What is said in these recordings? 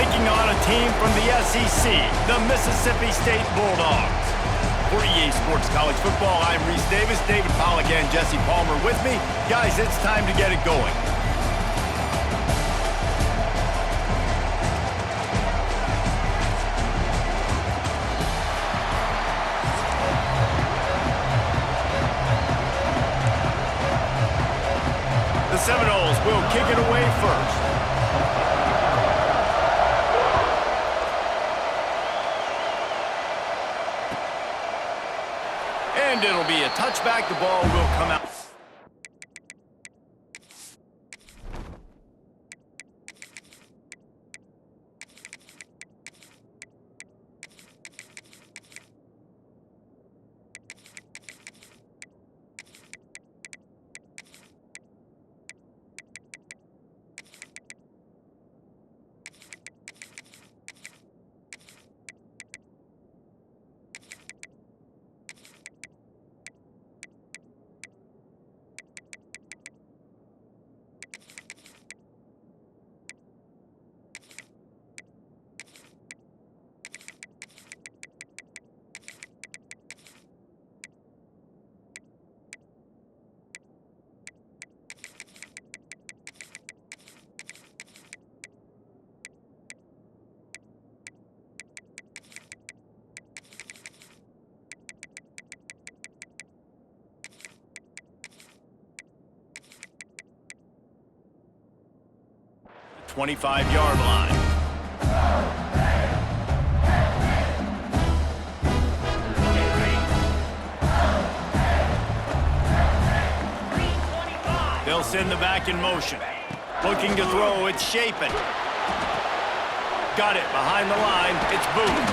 taking on a team from the SEC, the Mississippi State Bulldogs. For EA Sports College Football, I'm Reese Davis, David Pollack, and Jesse Palmer with me. Guys, it's time to get it going. The Seminoles will kick it away first. And it'll be a touchback. The ball will come out. The 25-yard line. They'll send the back in motion. Looking to throw, it's Shapin. Got it behind the line, it's Booth.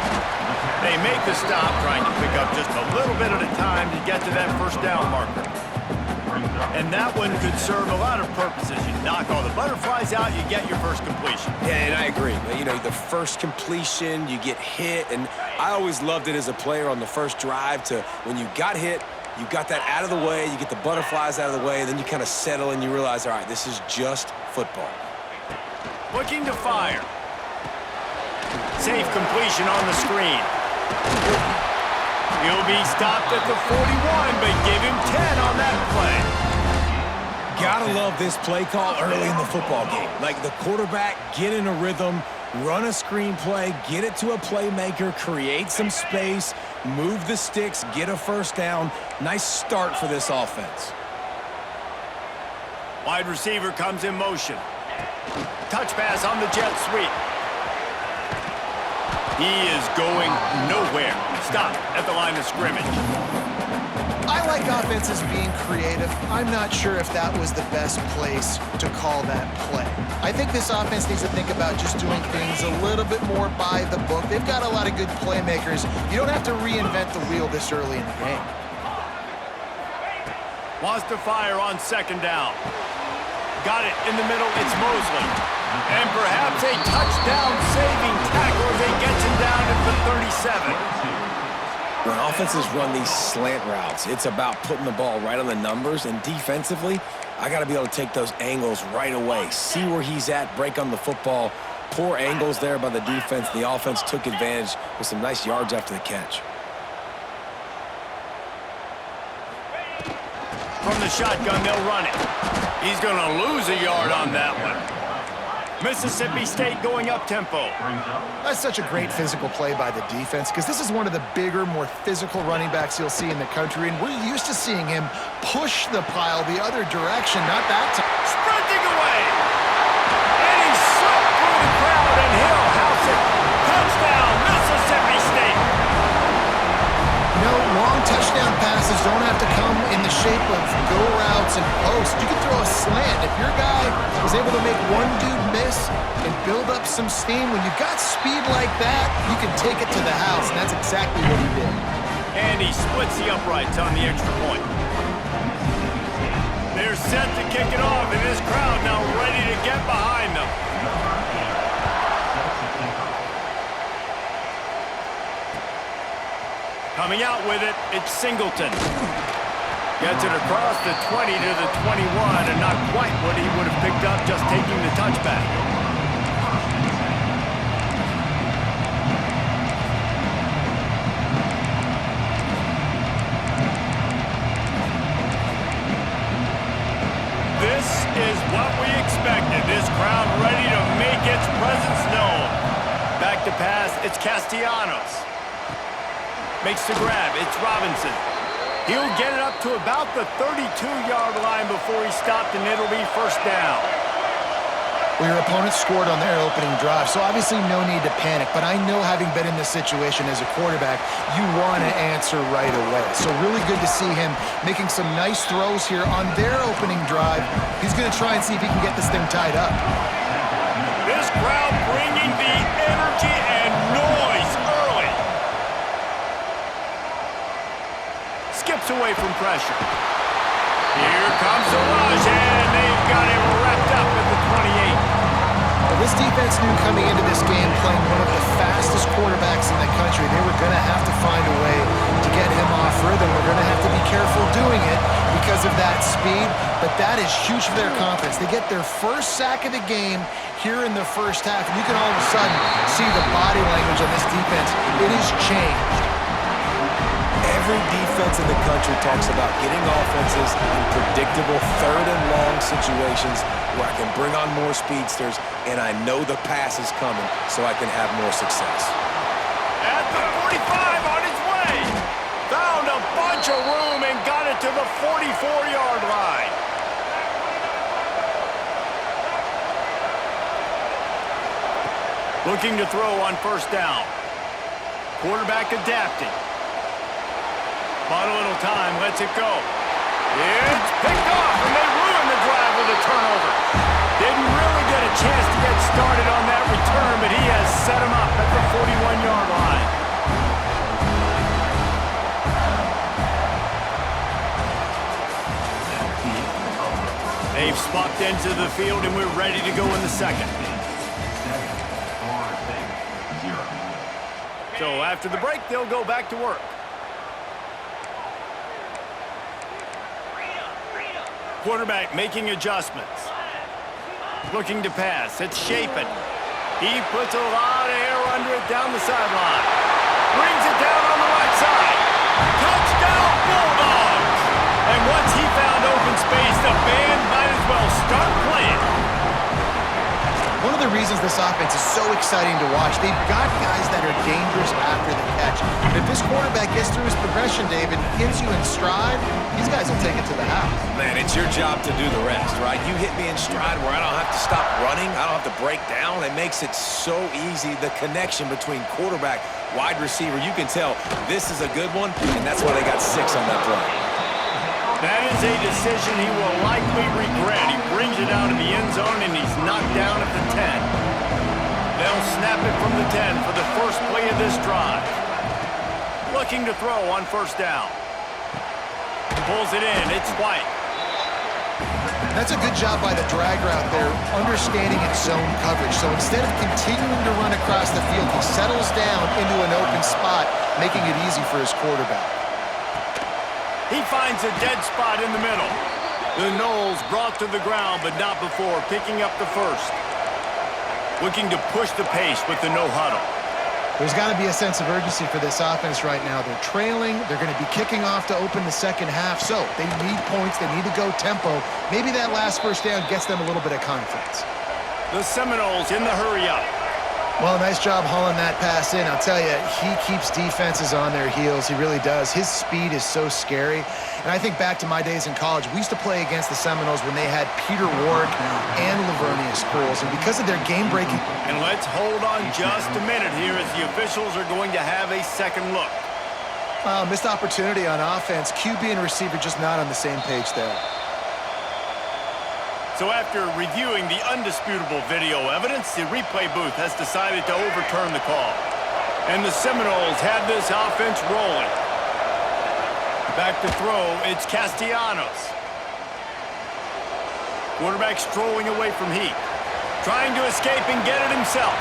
They make the stop, trying to pick up just a little bit at a time to get to that first down marker. And that one could serve a lot of purposes. You knock all the butterflies out, you get your first completion. Yeah, and I agree. You know, the first completion, you get hit, and I always loved it as a player on the first drive to when you got hit, you got that out of the way, you get the butterflies out of the way, and then you kind of settle and you realize, all right, this is just football. Looking to fire. Safe completion on the screen. He'll be stopped at the 41, but give him 10 on that play. Gotta love this play call early in the football game. Like the quarterback, get in a rhythm, run a screen play, get it to a playmaker, create some space, move the sticks, get a first down. Nice start for this offense. Wide receiver comes in motion. Touch pass on the jet sweep. He is going nowhere. Stop at the line of scrimmage. I like offenses being creative. I'm not sure if that was the best place to call that play. I think this offense needs to think about just doing things a little bit more by the book. They've got a lot of good playmakers. You don't have to reinvent the wheel this early in the game. Wants to fire on second down. Got it in the middle. It's Mosley. And perhaps a touchdown-saving tackle as he gets him down at the 37. When offenses run these slant routes, it's about putting the ball right on the numbers, and defensively, I got to be able to take those angles right away, see where he's at, break on the football. Poor angles there by the defense. The offense took advantage with some nice yards after the catch. From the shotgun, they'll run it. He's going to lose a yard on that one. Mississippi State going up-tempo. That's such a great physical play by the defense because this is one of the bigger, more physical running backs you'll see in the country, and we're used to seeing him push the pile the other direction, not that time. Sprinting away! And he's slipped through the crowd, and he'll house it. Touchdown, Mississippi State! You know, long touchdown passes don't have to come in the shape of go routes and posts. You can throw a slant. If your guy was able to make one dude miss and build up some steam, when you've got speed like that, you can take it to the house, and that's exactly what he did. And he splits the uprights on the extra point. They're set to kick it off, and this crowd now ready to get behind them. Coming out with it, it's Singleton. Gets it across the 20 to the 21, and not quite what he would have picked up just taking the touchback. It's Castellanos. Makes the grab. It's Robinson. He'll get it up to about the 32-yard line before he stopped, and it'll be first down. Well, your opponent scored on their opening drive, so obviously no need to panic. But I know, having been in this situation as a quarterback, you want to answer right away. So really good to see him making some nice throws here on their opening drive. He's going to try and see if he can get this thing tied up. This crowd bringing the energy and noise early. Skips away from pressure. Here comes the rush, and they've got him wrapped up at the 28. Well, this defense knew coming into this game, playing one of the fastest quarterbacks in the country, they were going to have to find a way to get him off rhythm. We're going to have to be careful doing it because of that speed, but that is huge for their confidence. They get their first sack of the game here in the first half, and you can all of a sudden see the body language on this defense. It has changed. Every defense in the country talks about getting offenses in predictable third-and-long situations where I can bring on more speedsters and I know the pass is coming so I can have more success. At the 45 on his way. Found a bunch of room and got it to the 44-yard line. Looking to throw on first down. Quarterback adapting. Bought a little time, lets it go. It's picked off, and they ruin the drive with a turnover. Didn't really get a chance to get started on that return, but he has set him up at the 41-yard line. They've swapped into the field, and we're ready to go in the second. So after the break, they'll go back to work. Quarterback making adjustments. Looking to pass. It's Shapen. He puts a lot of air under it down the sideline. Brings it down on the right side. Touchdown, Bulldogs! And once he found open space, the band might as well start playing. One of the reasons this offense is so exciting to watch, they've got guys that are dangerous after the catch. And if this quarterback gets through his progression, Dave, and gets you in stride, these guys will take it to the house. Man, it's your job to do the rest, right? You hit me in stride where I don't have to stop running. I don't have to break down. It makes it so easy. The connection between quarterback, wide receiver, you can tell this is a good one, and that's why they got 6 on that play. That is a decision he will likely regret. He brings it out of the end zone, and he's knocked down at the 10. They'll snap it from the 10 for the first play of this drive. Looking to throw on first down. Pulls it in. It's White. That's a good job by the drag route there, understanding its zone coverage. So instead of continuing to run across the field, he settles down into an open spot, making it easy for his quarterback. He finds a dead spot in the middle. The Knowles brought to the ground, but not before picking up the first. Looking to push the pace with the no huddle. There's got to be a sense of urgency for this offense right now. They're trailing. They're going to be kicking off to open the second half. So they need points. They need to go tempo. Maybe that last first down gets them a little bit of confidence. The Seminoles in the hurry-up. Well, nice job hauling that pass in. I'll tell you, he keeps defenses on their heels. He really does. His speed is so scary. And I think back to my days in college. We used to play against the Seminoles when they had Peter Warrick and Lavernius Crowell. And because of their game-breaking... And let's hold on just a minute here as the officials are going to have a second look. Missed opportunity on offense. QB and receiver just not on the same page there. So after reviewing the undisputable video evidence, the replay booth has decided to overturn the call. And the Seminoles have this offense rolling. Back to throw, it's Castellanos. Quarterback strolling away from Heat. Trying to escape and get it himself.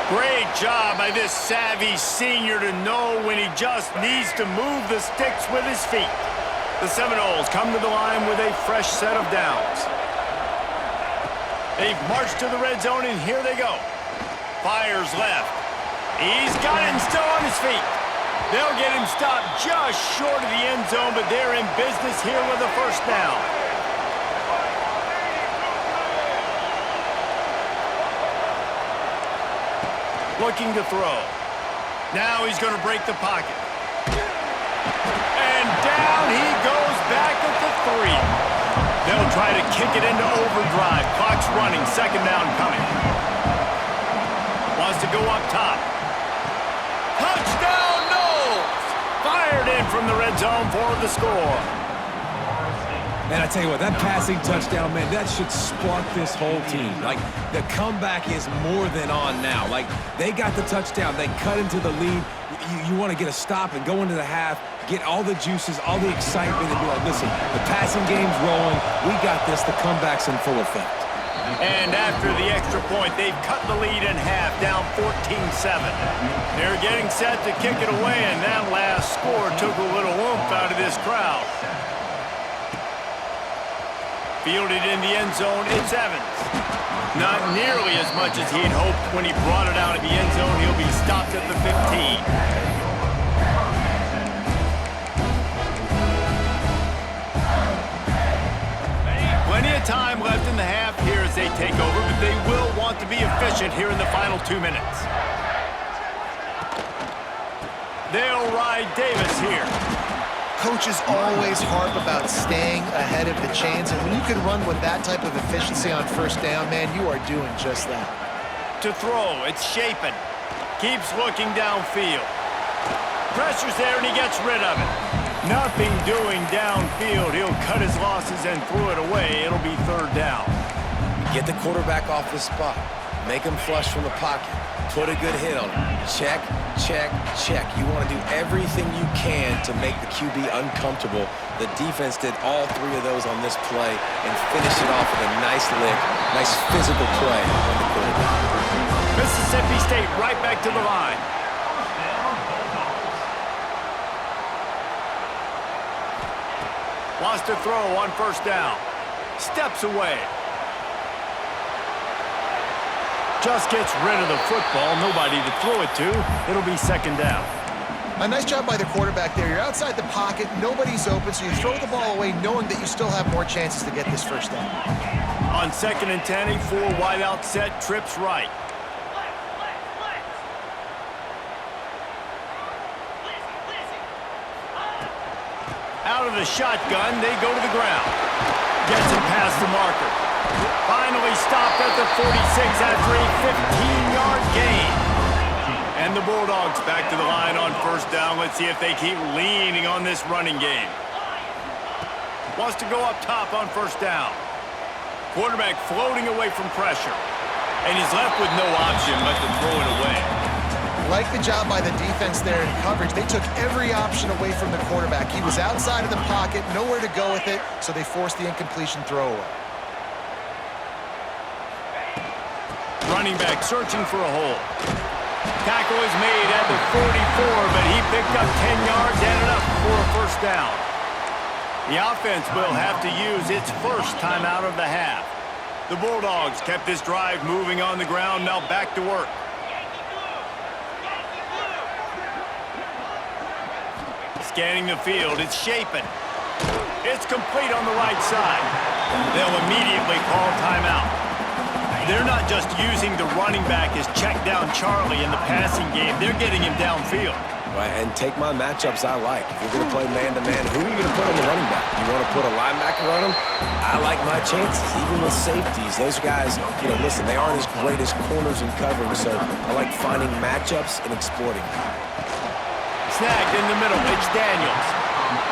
Great job by this savvy senior to know when he just needs to move the sticks with his feet. The Seminoles come to the line with a fresh set of downs. They've marched to the red zone, and here they go. Fires left. He's got him still on his feet. They'll get him stopped just short of the end zone, but they're in business here with a first down. Looking to throw. Now he's going to break the pocket. And down he goes back at the 3. They'll try to kick it into overdrive. Clock's running. Second down coming. Wants to go up top. Touchdown, Knowles! Fired in from the red zone for the score. Man, I tell you what, that passing touchdown, man, that should spark this whole team. Like, the comeback is more than on now. Like, they got the touchdown. They cut into the lead. You want to get a stop and go into the half, get all the juices, all the excitement, and be like, listen, the passing game's rolling. We got this. The comeback's in full effect. And after the extra point, they've cut the lead in half, down 14-7. They're getting set to kick it away, and that last score took a little oomph out of this crowd. Fielded in the end zone, it's Evans. Not nearly as much as he'd hoped when he brought it out of the end zone. He'll be stopped at the 15. Plenty of time left in the half here as they take over, but they will want to be efficient here in the final 2 minutes. They'll ride Davis here. Coaches always harp about staying ahead of the chains, and when you can run with that type of efficiency on first down, man, you are doing just that. To throw, it's Shapen. Keeps looking downfield. Pressure's there, and he gets rid of it. Nothing doing downfield. He'll cut his losses and throw it away. It'll be third down. Get the quarterback off the spot. Make him flush from the pocket. Put a good hit on him. Check, check, check. You want to do everything you can to make the QB uncomfortable. The defense did all 3 of those on this play and finished it off with a nice lick, nice physical play on the quarterback. Mississippi State right back to the line. Wants to throw on first down. Steps away. Just gets rid of the football. Nobody to throw it to. It'll be second down. A nice job by the quarterback there. You're outside the pocket. Nobody's open, so you throw the ball away knowing that you still have more chances to get this first down. On second and 10, a 4 wide out set. Trips right. Out of the shotgun, they go to the ground. Gets it past the marker. Finally stopped at the 46 after a 15-yard gain. And the Bulldogs back to the line on first down. Let's see if they keep leaning on this running game. Wants to go up top on first down. Quarterback floating away from pressure. And he's left with no option but to throw it away. Like the job by the defense there in coverage. They took every option away from the quarterback. He was outside of the pocket, nowhere to go with it, so they forced the incompletion throwaway. Running back searching for a hole. Tackle is made at the 44, but he picked up 10 yards and enough for a first down. The offense will have to use its first time out of the half. The Bulldogs kept this drive moving on the ground, now back to work. Scanning the field, it's Shapen. It's complete on the right side. They'll immediately call timeout. They're not just using the running back as check down Charlie in the passing game. They're getting him downfield. Right, and take my matchups I like. If you're going to play man-to-man, who are you going to put on the running back? You want to put a linebacker on him? I like my chances, even with safeties. Those guys, listen, they aren't as great as corners in covering, so I like finding matchups and exploiting them. Snagged in the middle, it's Daniels.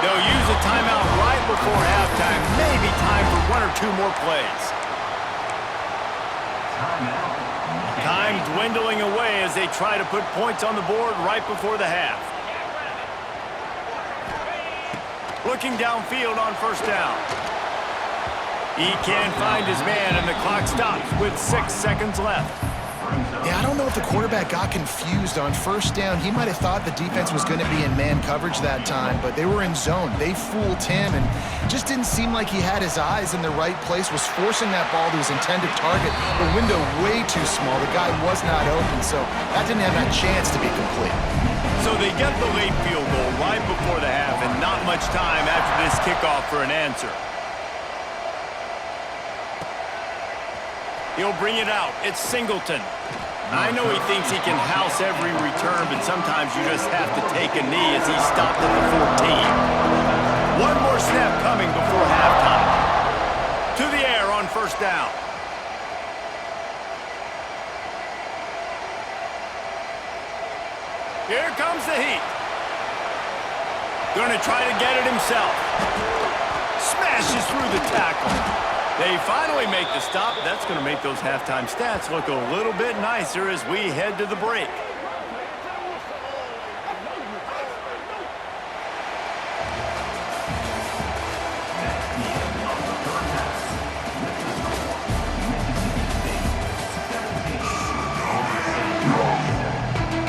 They'll use a timeout right before halftime. Maybe time for 1 or 2 more plays. Time dwindling away as they try to put points on the board right before the half. Looking downfield on first down. He can't find his man, and the clock stops with 6 seconds left. Yeah, I don't know if the quarterback got confused on first down. He might have thought the defense was going to be in man coverage that time, but they were in zone. They fooled him, and just didn't seem like he had his eyes in the right place, was forcing that ball to his intended target. The window way too small. The guy was not open, so that didn't have that chance to be complete. So they get the late field goal right before the half, and not much time after this kickoff for an answer. He'll bring it out. It's Singleton. I know he thinks he can house every return, but sometimes you just have to take a knee as he stopped at the 14. One more snap coming before halftime. To the air on first down. Here comes the heat. Going to try to get it himself. Smashes through the tackle. They finally make the stop. That's going to make those halftime stats look a little bit nicer as we head to the break.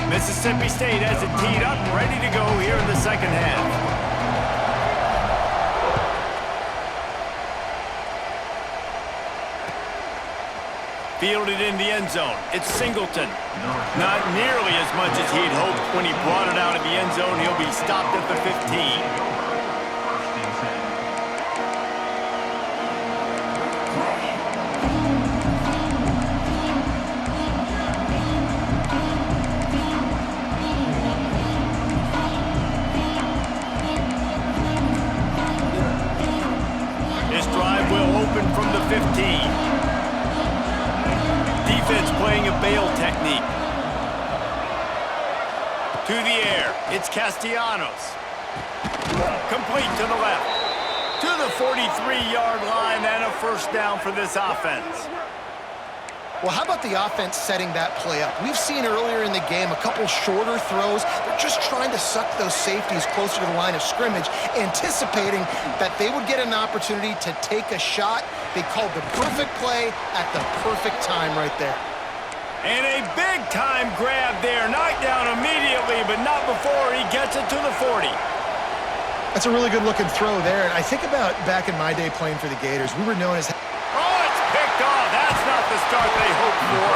Mississippi State has it teed up, ready to go here in the second half. Fielded in the end zone. It's Singleton. Not nearly as much as he'd hoped when he brought it out of the end zone. He'll be stopped at the 15. This drive will open from the 15. Defense playing a bail technique. To the air, it's Castellanos. Complete to the left. To the 43-yard line and a first down for this offense. Well, how about the offense setting that play up? We've seen earlier in the game a couple shorter throws. They're just trying to suck those safeties closer to the line of scrimmage, anticipating that they would get an opportunity to take a shot. They called the perfect play at the perfect time right there. And a big-time grab there. Knocked down immediately, but not before he gets it to the 40. That's a really good-looking throw there. And I think about back in my day playing for the Gators, we were known as... Oh, it's picked off. That's not the start they hoped for.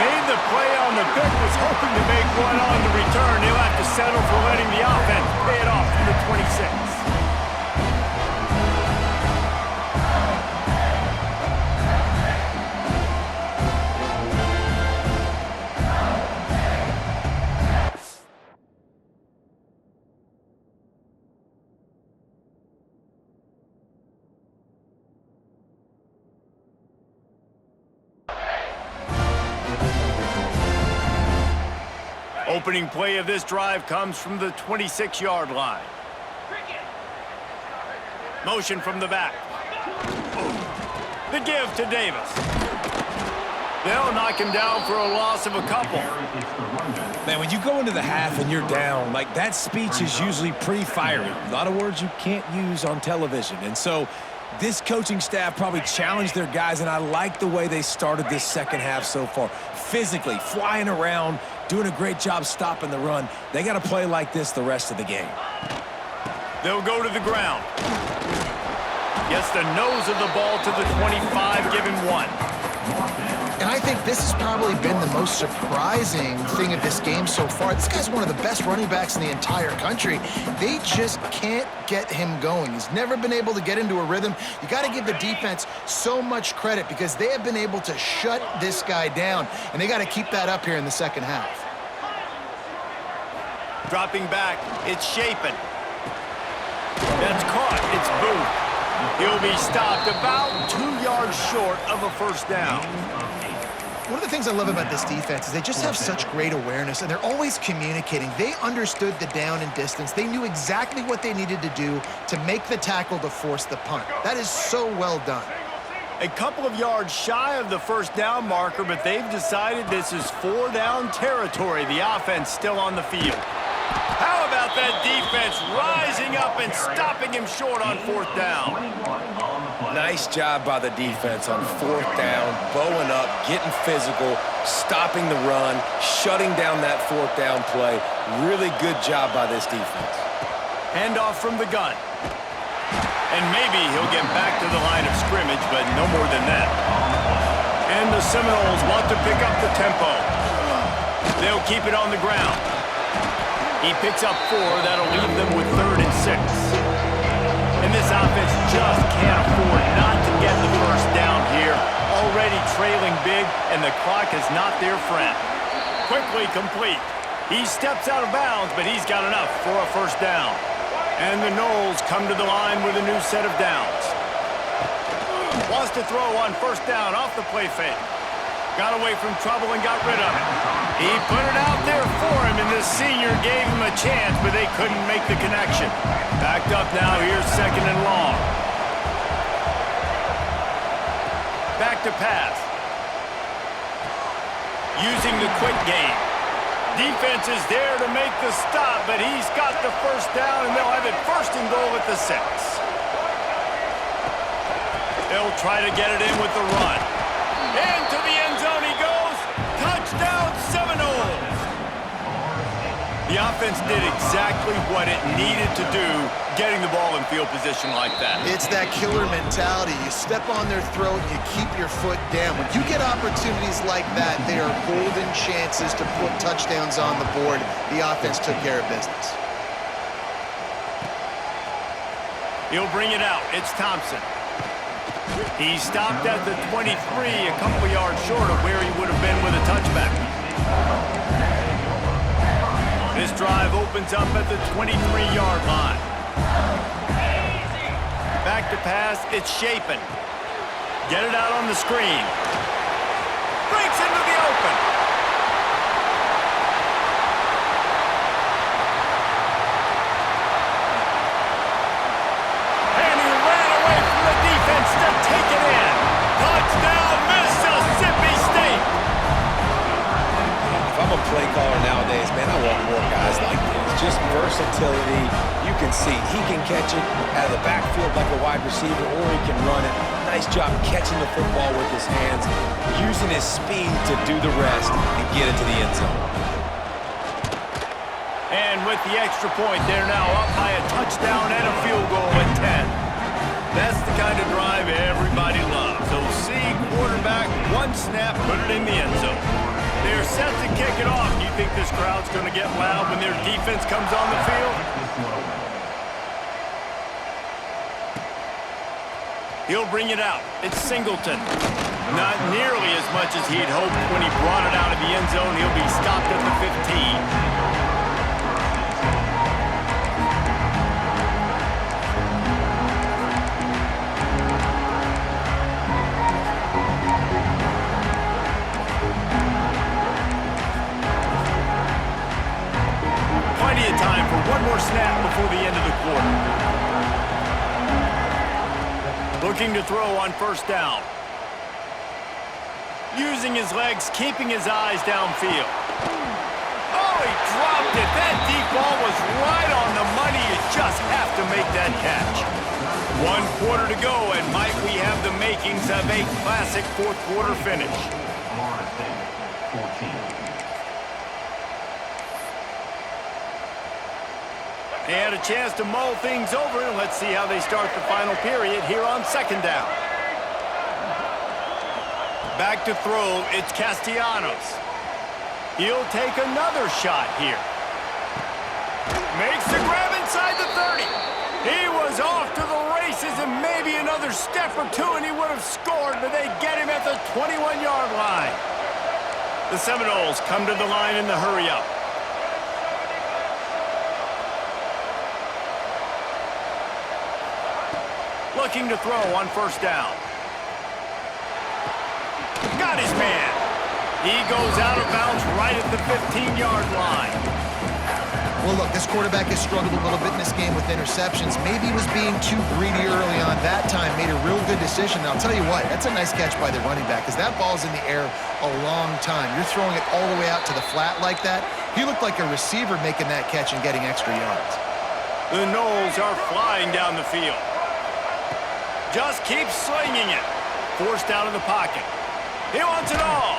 Made the play on the pick, was hoping to make one on the return. He'll have to settle for letting the offense pay it off from the 26. Opening play of this drive comes from the 26-yard line. Motion from the back. The give to Davis. They'll knock him down for a loss of a couple. Man, when you go into the half and you're down, like, that speech is usually pretty fiery. A lot of words you can't use on television. And so this coaching staff probably challenged their guys, and I like the way they started this second half so far. Physically, flying around, doing a great job stopping the run. They got to play like this the rest of the game. They'll go to the ground. Gets the nose of the ball to the 25, give him one. And I think this has probably been the most surprising thing of this game so far. This guy's one of the best running backs in the entire country. They just can't get him going. He's never been able to get into a rhythm. You got to give the defense so much credit because they have been able to shut this guy down, and they got to keep that up here in the second half. Dropping back, it's Shapen. That's caught, it's Booth. He'll be stopped about 2 yards short of a first down. One of the things I love about this defense is they just have such great awareness, and they're always communicating. They understood the down and distance. They knew exactly what they needed to do to make the tackle to force the punt. That is so well done. A couple of yards shy of the first down marker, but they've decided this is 4-down territory. The offense still on the field. How about that defense rising up and stopping him short on fourth down? Nice job by the defense on fourth down, bowing up, getting physical, stopping the run, shutting down that fourth down play. Really good job by this defense. Handoff from the gun. And maybe he'll get back to the line of scrimmage, but no more than that. And the Seminoles want to pick up the tempo. They'll keep it on the ground. He picks up 4. That'll leave them with 3rd and 6. And this offense just can't afford not to get the first down here. already trailing big, and the clock is not their friend. Quickly complete. He steps out of bounds, but he's got enough for a first down. And the Knowles come to the line with a new set of downs. Wants to throw on first down off the play fake. Got away from trouble and got rid of it. He put it out there for him, and the senior gave him a chance, but they couldn't make the connection. Backed up now, here's second and long. Back to pass. Using the quick game. Defense is there to make the stop, but he's got the first down, and they'll have it first and goal at the 6. They'll try to get it in with the run. Into the end zone he goes. Touchdown Seminoles. The offense did exactly what it needed to do, getting the ball in field position like that. It's that killer mentality. You step on their throat, you keep your foot down. When you get opportunities like that, they are golden chances to put touchdowns on the board. The offense took care of business. He'll bring it out. It's Thompson. He stopped at the 23, a couple yards short of where he would have been with a touchback. This drive opens up at the 23-yard line. Back to pass, it's Shapen. Get it out on the screen. Breaks into the open. And he ran away from the defense to take it in. Touchdown, Mississippi State. If I'm a play caller nowadays, man, I want more guys like this. Just versatility. You can see he can catch it out of the backfield like a wide receiver, or he can run it. Nice job catching the football with his hands, using his speed to do the rest and get it to the end zone. And with the extra point, they're now up by a touchdown and a field goal at 10. That's the kind of drive everybody loves. So see quarterback, one snap, put it in the end zone. They're set to kick it off. Do you think this crowd's going to get loud when their defense comes on the field? He'll bring it out. It's Singleton. Not nearly as much as he'd hoped when he brought it out of the end zone. He'll be stopped at the 15. Time for one more snap before the end of the quarter. Looking to throw on first down. Using his legs, keeping his eyes downfield. Oh, he dropped it. That deep ball was right on the money. You just have to make that catch. 1 quarter to go, and might we have the makings of a classic fourth quarter finish. They had a chance to mull things over, and let's see how they start the final period here on second down. Back to throw, it's Castellanos. He'll take another shot here. Makes the grab inside the 30. He was off to the races, and maybe another step or two, and he would have scored, but they get him at the 21-yard line. The Seminoles come to the line in the hurry-up. Looking to throw on first down. Got his man. He goes out of bounds right at the 15-yard line. Well, look, this quarterback has struggled a little bit in this game with interceptions. Maybe he was being too greedy early on. That time made a real good decision. Now, I'll tell you what, that's a nice catch by the running back, because that ball's in the air a long time. You're throwing it all the way out to the flat like that. He looked like a receiver making that catch and getting extra yards. The Knowles are flying down the field. Just keeps slinging it. Forced out of the pocket. He wants it all.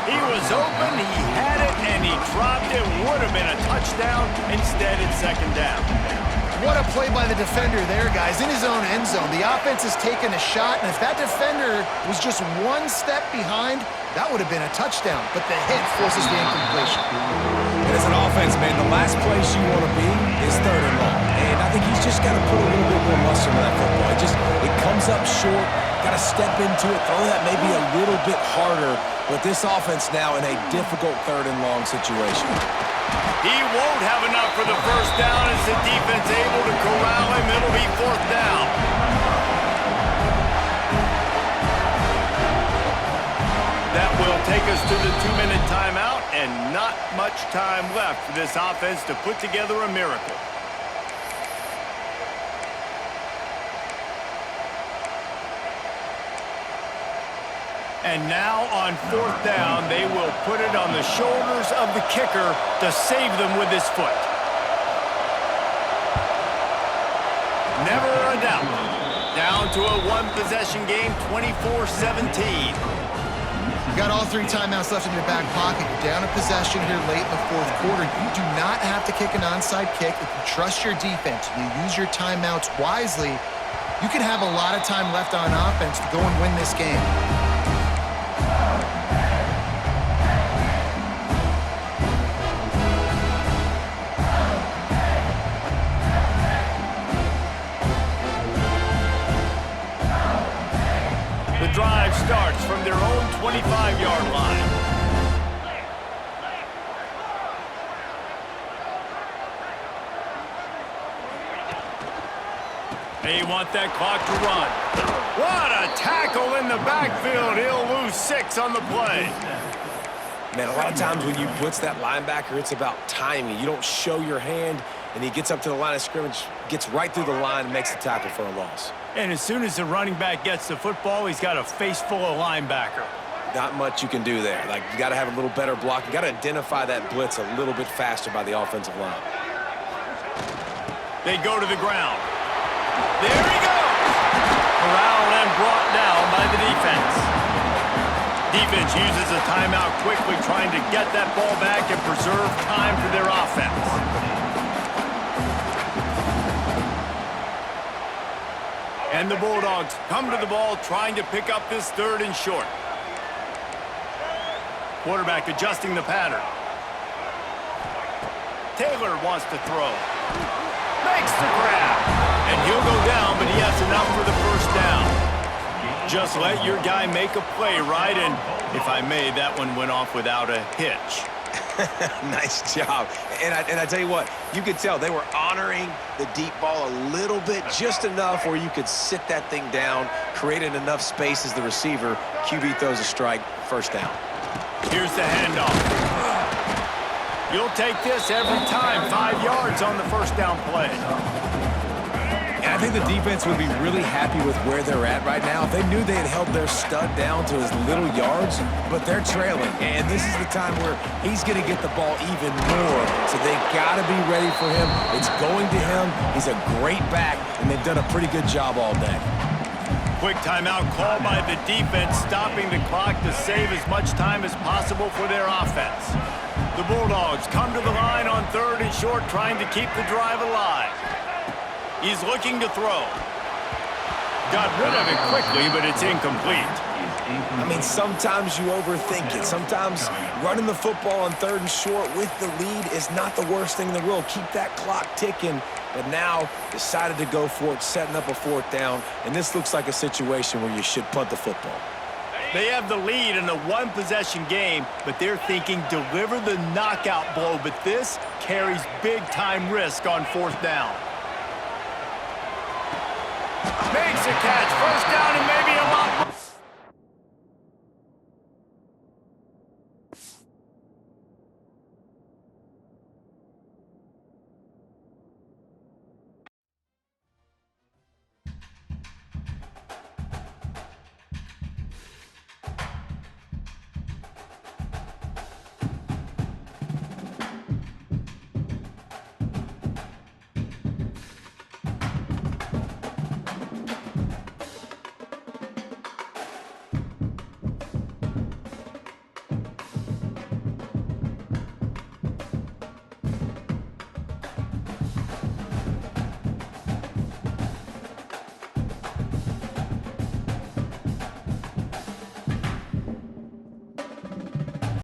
He was open, he had it, and he dropped it. Would have been a touchdown. Instead, it's second down. What a play by the defender there, guys. In his own end zone. The offense has taken a shot, and if that defender was just one step behind, that would have been a touchdown. But the hit forces the incompletion. And as an offense, man, the last place you want to be is third and long. And I think he's just got to put a little bit more muscle in that football. It comes up short. Got to step into it, throw that maybe a little bit harder, but this offense now in a difficult 3rd and long situation. He won't have enough for the first down as the defense able to corral him. It'll be 4th down. That will take us to the 2-minute timeout, and not much time left for this offense to put together a miracle. And now on 4th down, they will put it on the shoulders of the kicker to save them with his foot. Never a doubt. Down to a 1-possession game, 24-17. You got all 3 timeouts left in your back pocket. You're down a possession here late in the 4th quarter. You do not have to kick an onside kick. If you trust your defense, you use your timeouts wisely, you can have a lot of time left on offense to go and win this game. The drive starts from their own 25-yard line. They want that clock to run. What a tackle in the backfield. He'll lose 6 on the play. Man, a lot of times when you blitz that linebacker, it's about timing. You don't show your hand, and he gets up to the line of scrimmage, gets right through the line, and makes the tackle for a loss. And as soon as the running back gets the football, he's got a face full of linebacker. Not much you can do there. Like, you got to have a little better block. You got to identify that blitz a little bit faster by the offensive line. They go to the ground. There he goes! Corralled and brought down by the defense. Defense uses a timeout quickly, trying to get that ball back and preserve time for their offense. And the Bulldogs come to the ball, trying to pick up this 3rd and short. Quarterback adjusting the pattern. Taylor wants to throw. Makes the grab. And he'll go down, but he has enough for the first down. Just let your guy make a play, right? And if I may, that one went off without a hitch. Nice job. And I tell you what, you could tell they were honoring the deep ball a little bit, just enough where you could sit that thing down, created enough space as the receiver. QB throws a strike, first down. Here's the handoff. You'll take this every time. 5 yards on the first down play. And I think the defense would be really happy with where they're at right now. They knew they had held their stud down to his little yards, but they're trailing. And this is the time where he's going to get the ball even more. So they got to be ready for him. It's going to him. He's a great back, and they've done a pretty good job all day. Quick timeout called by the defense, stopping the clock to save as much time as possible for their offense. The Bulldogs come to the line on 3rd and short, trying to keep the drive alive. He's looking to throw. Got rid of it quickly, but it's incomplete. I mean, sometimes you overthink it. Sometimes running the football on 3rd and short with the lead is not the worst thing in the world. Keep that clock ticking. But now decided to go for it, setting up a 4th down. And this looks like a situation where you should punt the football. They have the lead in a 1-possession game, but they're thinking deliver the knockout blow. But this carries big-time risk on 4th down. Makes a catch. First down and